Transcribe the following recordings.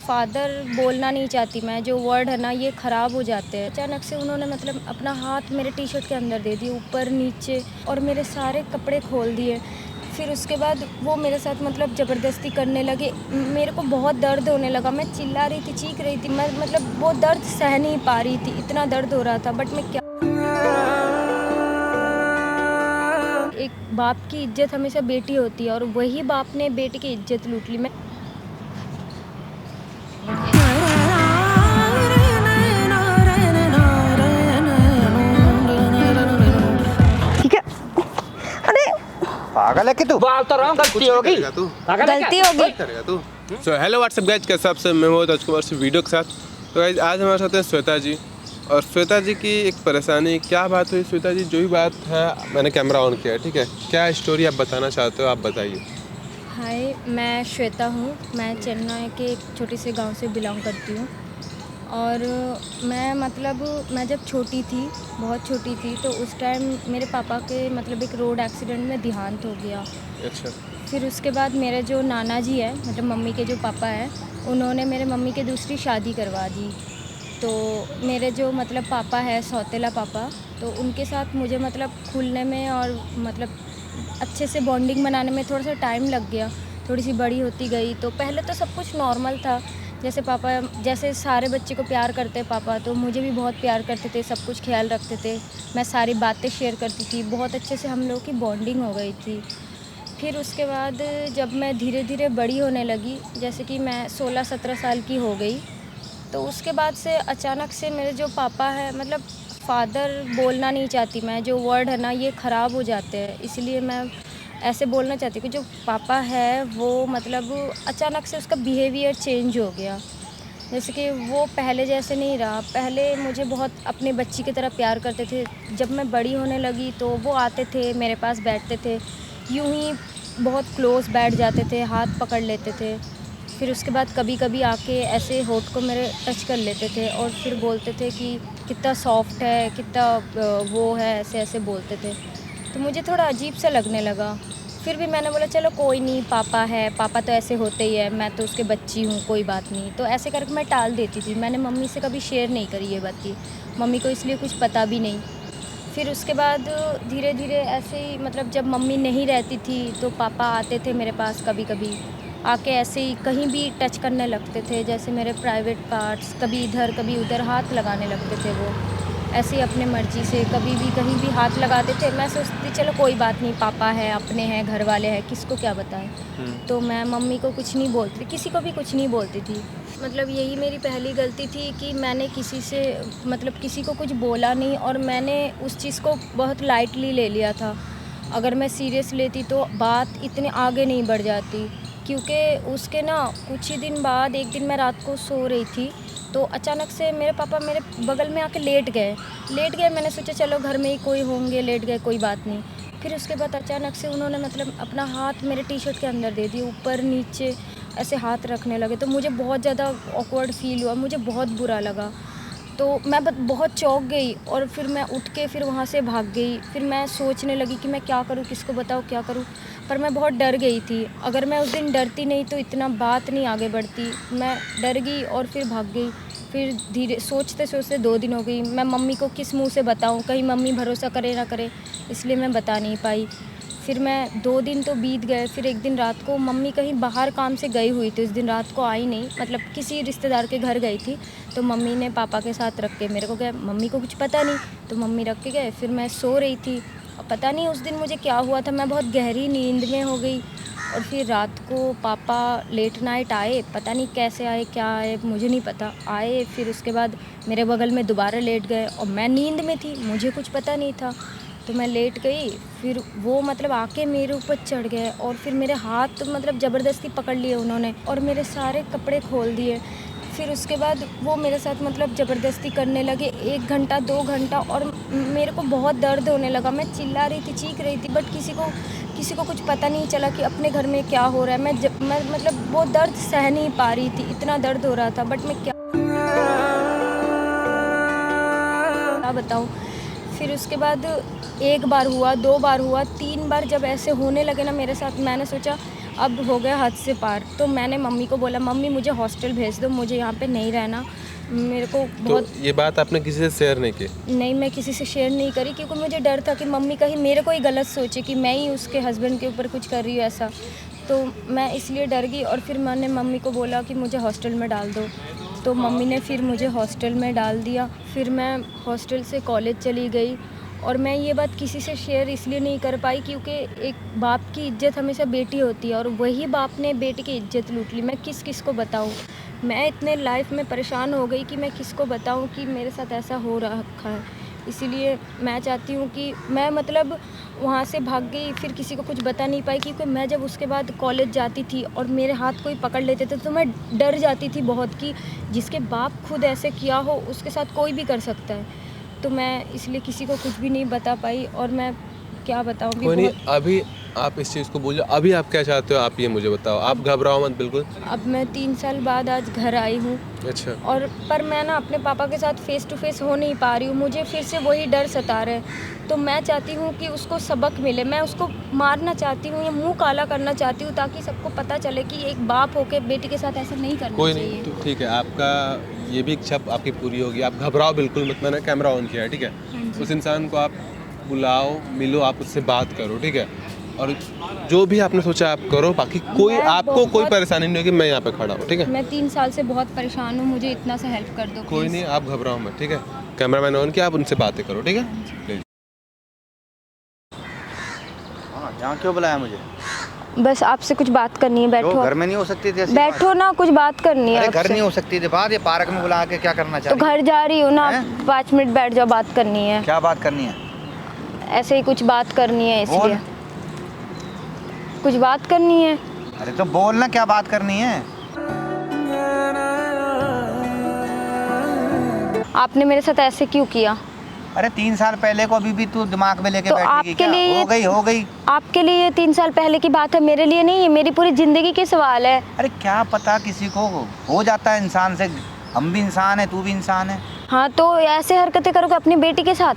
Father बोलना नहीं चाहती मैं, जो वर्ड है ना ये ख़राब हो जाते हैं। अचानक से उन्होंने मतलब अपना हाथ मेरे टी शर्ट के अंदर दे दिया, ऊपर नीचे, और मेरे सारे कपड़े खोल दिए। फिर उसके बाद वो मेरे साथ मतलब ज़बरदस्ती करने लगे। मेरे को बहुत दर्द होने लगा, मैं चिल्ला रही थी, चीख रही थी, मैं मतलब वो दर्द सह नहीं पा रही थी, इतना दर्द हो रहा था। बट मैं क्या, एक बाप की इज़्ज़त हमेशा बेटी होती है और वही बाप ने बेटी की इज़्ज़त लूट ली। मैं ठीक है। अरे पागल है कि तू? बोल तो रहा हूँ, गलती होगी। पागल है गलती क्या? होगी। करेगा तू? सो हेलो व्हाट्सअप गाइज, कैसे आप सब? मैं हूँ राजकुमार से वीडियो के साथ। तो गाइज आज हमारे साथ हैं श्वेता जी, और श्वेता जी की एक परेशानी, क्या बात हुई श्वेता जी? जो भी बात है, मैंने कैमरा ऑन किया है, ठीक है? क्या स्टोरी आप बताना चाहते हो, आप बताइए। हाय, मैं श्वेता हूँ। मैं चेन्नई के एक छोटे से गांव से बिलोंग करती हूँ। और मैं जब छोटी थी, बहुत छोटी थी, तो उस टाइम मेरे पापा के मतलब एक रोड एक्सीडेंट में देहांत हो गया। अच्छा। फिर उसके बाद मेरे जो नाना जी है, मतलब मम्मी के जो पापा हैं, उन्होंने मेरे मम्मी की दूसरी शादी करवा दी। तो मेरे जो मतलब पापा है, सौतेला पापा, तो उनके साथ मुझे मतलब खुलने में और मतलब अच्छे से बॉन्डिंग बनाने में थोड़ा सा टाइम लग गया। थोड़ी सी बड़ी होती गई तो पहले तो सब कुछ नॉर्मल था, जैसे पापा जैसे सारे बच्चे को प्यार करते पापा, तो मुझे भी बहुत प्यार करते थे, सब कुछ ख्याल रखते थे। मैं सारी बातें शेयर करती थी, बहुत अच्छे से हम लोग की बॉन्डिंग हो गई थी। फिर उसके बाद जब मैं धीरे धीरे बड़ी होने लगी, जैसे कि मैं 16-17 साल की हो गई, तो उसके बाद से अचानक से मेरे जो पापा है, मतलब फादर बोलना नहीं चाहती मैं, जो वर्ड है ना ये ख़राब हो जाते हैं, इसलिए मैं ऐसे बोलना चाहती हूँ कि जो पापा है वो मतलब अचानक से उसका बिहेवियर चेंज हो गया। जैसे कि वो पहले जैसे नहीं रहा। पहले मुझे बहुत अपने बच्ची की तरह प्यार करते थे। जब मैं बड़ी होने लगी तो वो आते थे, मेरे पास बैठते थे, यूं ही बहुत क्लोज़ बैठ जाते थे, हाथ पकड़ लेते थे। फिर उसके बाद कभी कभी आके ऐसे होठ को मेरे टच कर लेते थे और फिर बोलते थे कि कितना सॉफ्ट है, कितना वो है, ऐसे ऐसे बोलते थे। तो मुझे थोड़ा अजीब सा लगने लगा। फिर भी मैंने बोला चलो कोई नहीं, पापा है, पापा तो ऐसे होते ही है, मैं तो उसके बच्ची हूँ, कोई बात नहीं। तो ऐसे करके मैं टाल देती थी। मैंने मम्मी से कभी शेयर नहीं करी ये बात की, मम्मी को इसलिए कुछ पता भी नहीं। फिर उसके बाद धीरे धीरे ऐसे ही मतलब जब मम्मी नहीं रहती थी तो पापा आते थे मेरे पास, कभी कभी आके ऐसे ही कहीं भी टच करने लगते थे, जैसे मेरे प्राइवेट पार्ट्स, कभी इधर कभी उधर हाथ लगाने लगते थे। वो ऐसे ही अपने मर्ज़ी से कभी भी कहीं भी हाथ लगाते थे। मैं सोचती चलो कोई बात नहीं, पापा है, अपने हैं, घर वाले हैं, किसको क्या बताएं। तो मैं मम्मी को कुछ नहीं बोलती थी, किसी को भी कुछ नहीं बोलती थी। मतलब यही मेरी पहली गलती थी कि मैंने किसी से मतलब किसी को कुछ बोला नहीं, और मैंने उस चीज़ को बहुत लाइटली ले लिया था। अगर मैं सीरियस लेती तो बात इतने आगे नहीं बढ़ जाती। क्योंकि उसके ना कुछ ही दिन बाद एक दिन मैं रात को सो रही थी, तो अचानक से मेरे पापा मेरे बगल में आके लेट गए। मैंने सोचा चलो घर में ही कोई होंगे, लेट गए, कोई बात नहीं। फिर उसके बाद अचानक से उन्होंने मतलब अपना हाथ मेरे टी शर्ट के अंदर दे दिया, ऊपर नीचे ऐसे हाथ रखने लगे। तो मुझे बहुत ज़्यादा ऑकवर्ड फील हुआ, मुझे बहुत बुरा लगा। तो मैं बहुत चौंक गई और फिर मैं उठ के फिर वहाँ से भाग गई। फिर मैं सोचने लगी कि मैं क्या करूँ, किसको बताऊँ, क्या करूँ। पर मैं बहुत डर गई थी। अगर मैं उस दिन डरती नहीं तो इतना बात नहीं आगे बढ़ती। मैं डर गई और फिर भाग गई। फिर धीरे सोचते सोचते 2 दिन हो गई। मैं मम्मी को किस मुँह से बताऊँ, कहीं मम्मी भरोसा करे ना करे, इसलिए मैं बता नहीं पाई। फिर मैं 2 दिन तो बीत गए। फिर एक दिन रात को मम्मी कहीं बाहर काम से गई हुई थी, उस दिन रात को आई नहीं, मतलब किसी रिश्तेदार के घर गई थी। तो मम्मी ने पापा के साथ रख के मेरे को गए, मम्मी को कुछ पता नहीं, तो मम्मी रख के गए। फिर मैं सो रही थी और पता नहीं उस दिन मुझे क्या हुआ था, मैं बहुत गहरी नींद में हो गई। और फिर रात को पापा लेट नाइट आए, पता नहीं कैसे आए, क्या आए, मुझे नहीं पता, आए। फिर उसके बाद मेरे बगल में दोबारा लेट गए और मैं नींद में थी, मुझे कुछ पता नहीं था। तो मैं लेट गई। फिर वो मतलब आके मेरे ऊपर चढ़ गए और फिर मेरे हाथ मतलब ज़बरदस्ती पकड़ लिए उन्होंने और मेरे सारे कपड़े खोल दिए। फिर उसके बाद वो मेरे साथ मतलब ज़बरदस्ती करने लगे 1 घंटा 2 घंटा, और मेरे को बहुत दर्द होने लगा। मैं चिल्ला रही थी, चीख रही थी, बट किसी को कुछ पता नहीं चला कि अपने घर में क्या हो रहा है। मैं मतलब वो दर्द सह नहीं पा रही थी, इतना दर्द हो रहा था। बट मैं क्या बताऊँ। फिर उसके बाद 1 बार हुआ, 2 बार हुआ, 3 बार जब ऐसे होने लगे ना मेरे साथ, मैंने सोचा अब हो गया हद से पार। तो मैंने मम्मी को बोला मम्मी मुझे हॉस्टल भेज दो, मुझे यहाँ पे नहीं रहना, मेरे को तो बहुत ये बात आपने किसी से शेयर नहीं की? नहीं, मैं किसी से शेयर नहीं करी क्योंकि मुझे डर था कि मम्मी कहीं मेरे को ही गलत सोचे कि मैं ही उसके हस्बैंड के ऊपर कुछ कर रही हूँ ऐसा। तो मैं इसलिए डर गई और फिर मैंने मम्मी को बोला कि मुझे हॉस्टल में डाल दो। तो मम्मी ने फिर मुझे हॉस्टल में डाल दिया। फिर मैं हॉस्टल से कॉलेज चली गई और मैं ये बात किसी से शेयर इसलिए नहीं कर पाई क्योंकि एक बाप की इज्जत हमेशा बेटी होती है और वही बाप ने बेटी की इज्जत लूट ली। मैं किस को बताऊँ? मैं इतने लाइफ में परेशान हो गई कि मैं किसको बताऊँ कि मेरे साथ ऐसा हो रखा है। इसीलिए मैं चाहती हूँ कि मैं मतलब वहाँ से भाग गई, फिर किसी को कुछ बता नहीं पाई क्योंकि मैं जब उसके बाद कॉलेज जाती थी और मेरे हाथ कोई पकड़ लेते थे तो मैं डर जाती थी बहुत कि जिसके बाप खुद ऐसे किया हो उसके साथ कोई भी कर सकता है। तो मैं इसलिए किसी को कुछ भी नहीं बता पाई और मैं क्या बताऊँ भी। कोई नहीं, अभी आप इस चीज़ को भूल जाओ। अभी आप क्या चाहते हो आप ये मुझे बताओ, आप घबराओ मत बिल्कुल। अब मैं 3 साल बाद आज घर आई हूँ अच्छा। और पर मैं ना अपने पापा के साथ फेस टू फेस हो नहीं पा रही हूँ, मुझे फिर से वही डर सता रहा है। तो मैं चाहती हूँ कि उसको सबक मिले, मैं उसको मारना चाहती हूँ या मुंह काला करना चाहती हूँ ताकि सबको पता चले कि एक बाप होके बेटी के साथ ऐसा नहीं करना कोई चाहिए। नहीं, तो ठीक है, आपका ये भी इच्छा आपकी पूरी होगी। आप घबराओ बिल्कुल मत, मैंने कैमरा ऑन किया है, ठीक है? उस इंसान को आप बुलाओ, मिलो, आप उससे बात करो, ठीक है? और जो भी आपने सोचा आप करो, बाकी कोई आपको कोई परेशानी नहीं होगी, मैं यहाँ पे खड़ा हूँ, ठीक है? मैं 3 साल से बहुत परेशान हूँ, मुझे इतना सा हेल्प कर दो कोई please। नहीं, आप घबराओ मत, ठीक है? कैमरा मैंने ऑन किया, आप उनसे बातें करो, ठीक है? प्लीज। हाँ, यहाँ क्यों बुलाया मुझे? बस आपसे कुछ बात करनी है, बैठो। क्यों, घर में नहीं हो सकती थी ऐसी बैठो ना, कुछ बात करनी है बात? अरे घर आपसे। नहीं हो सकती थी बात, ये पार्क में बुला के क्या करना तो चाह रही? घर जा रही हूँ ना, हैं? 5 मिनट बैठ जाओ, बात करनी है। क्या बात करनी है? ऐसे ही कुछ बात करनी है बोल। इसलिए। कुछ बात करनी है। अरे तो बोल ना, क्या बात करनी है? आपने मेरे साथ ऐसे क्यों किया? अरे 3 साल पहले को अभी भी तू दिमाग में लेके तो बैठेगी आपके क्या? लिए हो गई। आपके लिए ये 3 साल पहले की बात है, मेरे लिए नहीं है, मेरी पूरी जिंदगी के सवाल है। अरे क्या पता, किसी को हो जाता है इंसान से। हम भी इंसान है, तू भी इंसान है। हाँ, तो ऐसे हरकतें करोगे अपनी बेटी के साथ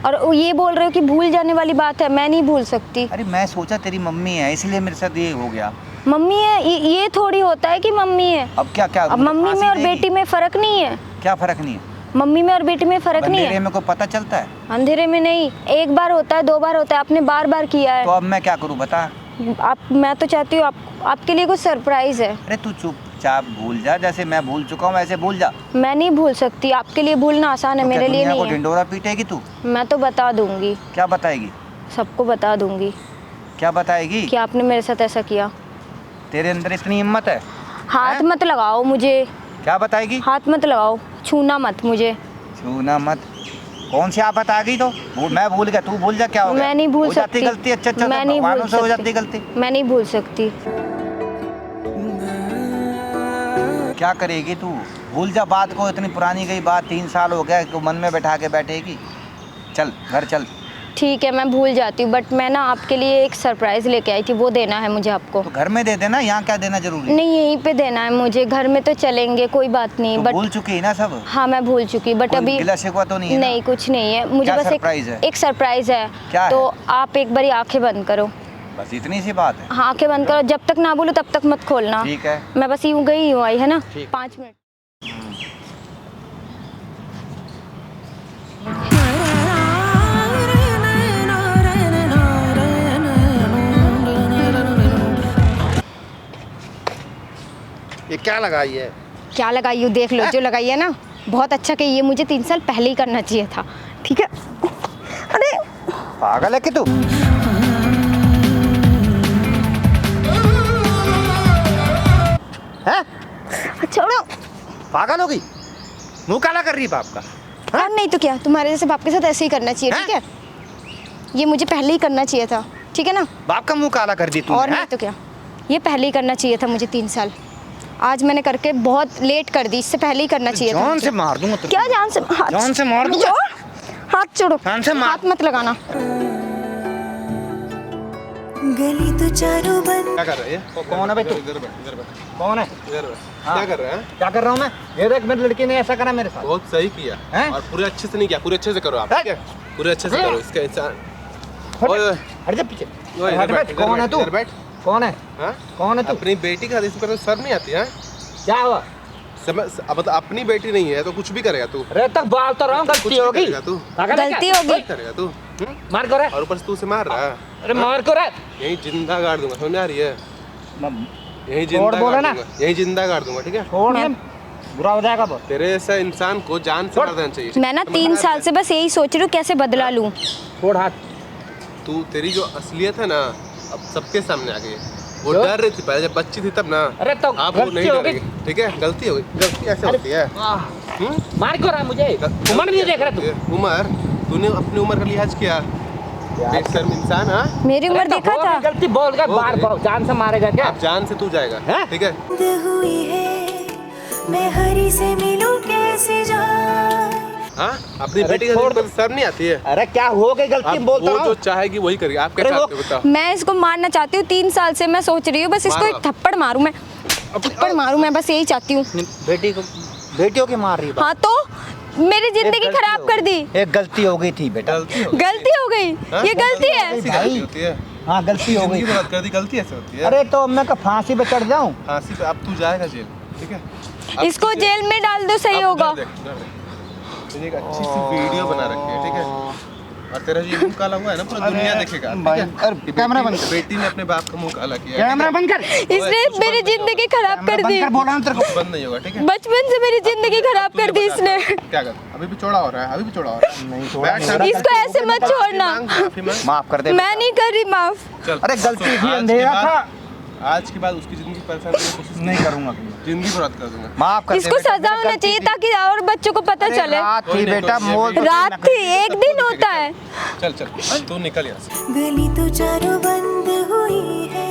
और वो ये बोल रहे हो कि भूल जाने वाली बात है, मैं नहीं भूल सकती। अरे मैं सोचा तेरी मम्मी है इसलिए मेरे साथ ये हो गया। मम्मी है ये थोड़ी होता है कि मम्मी है। अब क्या अब मम्मी में और बेटी में फर्क नहीं है। क्या फर्क नहीं है? मम्मी में और बेटी में फर्क नहीं अंधेरे है। में को पता चलता है? अंधेरे में नहीं, एक बार होता है, 2 बार होता है, आपने बार बार किया है। तो अब मैं क्या करूँ बता? मैं तो चाहती हूँ आपके लिए कुछ सरप्राइज है। अरे तू चुपचाप भूल जा, जैसे मैं भूल चुका हूँ वैसे भूल जा। मैं नहीं भूल सकती, आपके लिए भूलना आसान है, तो क्या मेरे लिए दुनिया नहीं को है। ढिंडोरा पीटेगी तू? मैं तो बता दूंगी। क्या बताएगी? सबको बता दूंगी क्या बताएगी? कि आपने मेरे साथ ऐसा किया। तेरे अंदर इतनी हिम्मत है? हाथ हैं? मत लगाओ मुझे, क्या बताएगी? हाथ मत लगाओ, छूना मत मुझे। छूना मत? कौन सी आफत आ गई? तो मैं भूल गया, तू भूल जा। क्या हो गया? मैं नहीं भूल हो जाती सकती गलती। अच्छा मैं नहीं भगवानों भूल से हो सकती। जाती गलती। मैं नहीं भूल सकती। क्या करेगी तू? भूल जा बात को, इतनी पुरानी गई बात, 3 साल हो गया, तो मन में बैठा के बैठेगी? चल घर चल। ठीक है, मैं भूल जाती हूँ, बट मैं ना आपके लिए एक सरप्राइज लेके आई थी, वो देना है मुझे आपको। तो घर में दे देना, यहाँ क्या देना जरूरी? नहीं, यहीं पे देना है मुझे। घर में तो चलेंगे, कोई बात नहीं, तो बट भूल चुकी है ना सब? हाँ मैं भूल चुकी, बट कोई अभी गिला शिकवा तो नहीं है ना? नहीं, कुछ नहीं है। मुझे क्या बस सरप्राइज है? एक सरप्राइज है। क्या है? तो आप एक बारी आंखें बंद करो। बस इतनी सी बात है? हाँ, आंखें बंद करो, जब तक ना बोलूँ तब तक मत खोलना। ठीक है। मैं बस यूँ गई यूँ आई, है ना? ठीक। 5 मिनट। ये क्या लगाई है? क्या लगाई हो? देख लो जो लगाई है ना, बहुत अच्छा कि ये मुझे 3 साल पहले ही करना चाहिए था। ठीक है? अरे पागल है कि तू? हैं? छोड़ो। पागल हो गई? मुंह काला कर रही है बाप का? हाँ, नहीं तो क्या, तुम्हारे जैसे बाप के साथ ऐसे ही करना चाहिए। ठीक है? ये मुझे पहले ही करना चाहिए था, ठीक है ना? बाप का मुंह काला कर दी तूने? और नहीं तो क्या, ये पहले ही करना चाहिए था मुझे 3 साल। आज मैंने करके बहुत लेट कर दी, इससे पहले ही करना चाहिए था। जान से मार दूंगा तुझे। क्या जान से? जान से मार दूंगा। हाथ छोड़ो। जान से मार। हाथ मत लगाना। गली तो चारों बंद। क्या कर रहा है ये? कौन है भाई तू? इधर बैठ, इधर बैठ, कौन है? इधर बैठ। हाँ। क्या कर रहा है? क्या कर रहा हूँ मैं? ये देख, मेरी लड़की ने ऐसा करा मेरे साथ। बहुत सही किया हैं? और पूरे अच्छे से नहीं किया, पूरे अच्छे से करो आप, ठीक है? पूरे अच्छे से करो, इसका इंसान। हट। ओए हट जा पीछे। ओए, इधर हट बैठ, बैठ। इधर कौन है बैठ, तू? इधर बैठ। कौन है? हाँ? कौन है तू? अपनी बेटी का इसमें तो शर्म नहीं आती है? क्या हुआ? अब तो अपनी बेटी नहीं है तो कुछ भी करेगा तू। अरे तक बाल तो रहा हूँ, कुछ गलती भी होगी। करेगा तू। गलती होगी। करेगा तू। मार को रे। और ऊपर से तू उसे मार रहा है। अरे मार को रे। यही जिंदा गाड़ दूंगा, समझ आ रही है? यही छोड़ जिंदा बोला गाड़ ना। दूंगा, यही जिंदा गाड़ दूंगा, ठीक है? छोड़ दे, बुरा हो जाएगा बहुत। तेरे ऐसा इंसान को जान से मार देना चाहिए। मैं ना 3 साल से बस यही सोच रही हूँ कैसे बदला लूँ। छोड़ हाथ। तू तेरी जो असलियत है ना अब सबके सामने आ गई है। वो जो? डर रही थी पहले जब बच्ची थी तब ना। अरे तो आप वो गलती नहीं हो गई। डरेगी, ठीक है? गलती हो गई, गलती ऐसे होती है। मार को रहा मुझे। उम्र नहीं देख रहा तू। उम्र? तूने अपनी उम्र का लिहाज किया? बेशर्म इंसान। हाँ, मेरी उम्र अरे तो देखा हो था। गई गलती बोल गया, हो बार गई। बार जान से मारेगा क्या? अब जान से तू जाएगा, हैं? ठीक है? बंद हुई है मैं हरी से मिलूं कैसे जाए हाँ, अपनी अरे बेटी का छोड़ दिल पर शर्म नहीं आती है? अरे क्या हो गई गलती अब बोलता वो हूँ। जो चाहेगी वही करेगी। आप क्या अरे वो- चाहते हो बताओ? मैं इसको मारना चाहती हूँ, 3 साल से मैं सोच रही हूँ बस इसको मारो। एक थप्पड़ मारूं मैं। थप्पड़ मारूं मैं, बस यही चाहती हूँ। बेटी को बेटियों की मार रही है। हाँ तो मेरी जिंदगी गलती खराब हो कर दी। एक गलती हो गई थी बेटा। गलती हो गई। गलती हो गई, हाँ? ये गलती है। ऐसी गलती होती है? हाँ गलती हो गई। जिंदगी बर्बाद कर दी, गलती ऐसे होती है? अरे तो मैं का फांसी पे चढ़ जाऊं? फांसी पे अब तू जाएगा जेल, ठीक है? अब इसको तुझे- जेल में डाल दो, सही अब होगा। डर देख, डर देख। तुझे एक अच्छी सी वीडियो बना रखी है, ठीक है? और तेरा जो ये मुंह काला हुआ है ना पूरा दुनिया देखेगा, ठीक भाई, है? अरे कि कैमरा बेटी- बंद कर। बेटी ने अपने बाप का मुंह काला किया है, कैमरा बंद कर। इसने कुछ मेरी बंद नहीं जिंदगी खराब कर दी। बोला ना तेरे को। कुछ बंद नहीं होगा, ठीक है? बचपन से मेरी जिंदगी खराब तुझे कर दी बता इसने। रहा- क्या कर? अभी भी चौड़ा हो रहा है, अभी भी चौड़ा हो रहा है। नहीं छोड़ा बैठ, नहीं। शांति इसको ऐसे मत माफी छोड़ना। मांग, माफी मांग। माफ कर दे मैं नहीं कर रही माफ। चल, अरे गलती सुन, थी, आज के अंधेरा बाद- था। आज के बाद उसकी जिंदगी परेशान करने की कोशिश नहीं करूंगा। जिंदगी बर्बाद कर दूंगा। माफ कर दे इसको बेटा, सजा मेरी होना गलती चाहिए थी। ताकि और बच्चों को पता अरे चले। रात कोई थी नहीं, बेटा, कोई नहीं, मोल अभी- रात थी, एक दिन होता है। चल चल तू निकल यहाँ से। गली तो चारों बंद हुई है